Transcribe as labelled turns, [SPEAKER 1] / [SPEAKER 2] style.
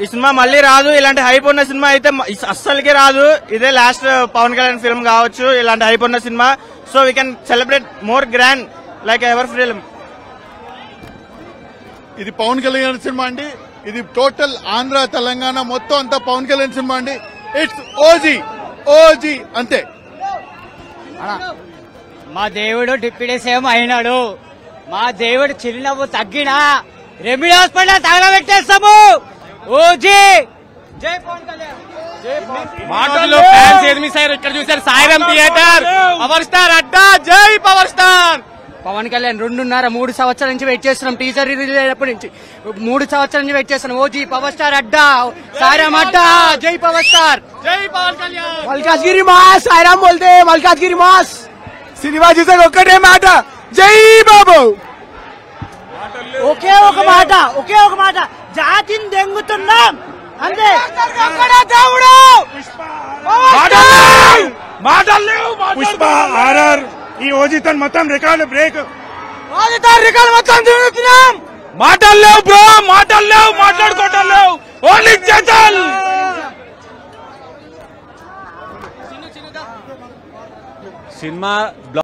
[SPEAKER 1] ఈ సినిమా మళ్ళీ రాదు. ఇలాంటి హైప్ ఉన్న సినిమా అయితే అస్సలకి రాదు. ఇదే లాస్ట్ పవన్ కళ్యాణ్ ఫిల్మ్ కావచ్చు ఇలాంటి హైప్ ఉన్న cinema. So we can celebrate more grand like ever film.
[SPEAKER 2] ఇది పవన్ కళ్యాణ్ సినిమా అండి. ఇది టోటల్ ఆంధ్ర తెలంగాణ మొత్తం అంతా పవన్ కళ్యాణ్ సినిమా అండి. ఇట్స్ ఓజీ అంతే.
[SPEAKER 3] మా దేవుడు డిప్యూటీ సీఎం అయినాడు. మా దేవుడు చిరునవ్వు తగ్గినా రెమిడీ హాస్పిటల్ తగలబెట్టేస్తాము. ఓజీ జై పవన్ కళ్యాణ్.
[SPEAKER 4] మాటల్లో ఫ్యాన్స్ ఏమి సార్ ఇక్కడ చూసారు. సాయిరామ్ థియేటర్ పవర్ స్టార్ అడ్డా జై పవర్ స్టార్.
[SPEAKER 3] పవన్ కళ్యాణ్ 2.5-3 సంవత్సరాల నుంచి వెయిట్ చేస్తున్నాం. టీజర్ రిలీజ్ అయినప్పటి నుంచి 3 సంవత్సరాల నుంచి వెయిట్ చేస్తున్నాం. ఓజీ పవర్ స్టార్ అడ్డా సాయిరామ్ అడ్డా జై పవర్ స్టార్
[SPEAKER 4] జై పవన్ కళ్యాణ్.
[SPEAKER 3] మల్కాజ్గిరి మాస్ సాయిరామ్ బోల్తే మల్కాజ్గిరి మాస్.
[SPEAKER 5] సినిమా చూసాక ఒక్కటే మాట జై బాబు.
[SPEAKER 3] ఒకే ఒక మాట జాతిని దెంగుతున్నాం అంతే. దేవుడు
[SPEAKER 5] పుష్ప ఆర్ఆర్ ఈ ఓజీతో మొత్తం రికార్డు బ్రేక్.
[SPEAKER 3] తిరుగుతున్నాం.
[SPEAKER 4] మాటలు లేవు బ్రో, మాటలు లేవు, మాట్లాడుకోవటం లేవు. Only చేతల్ cinema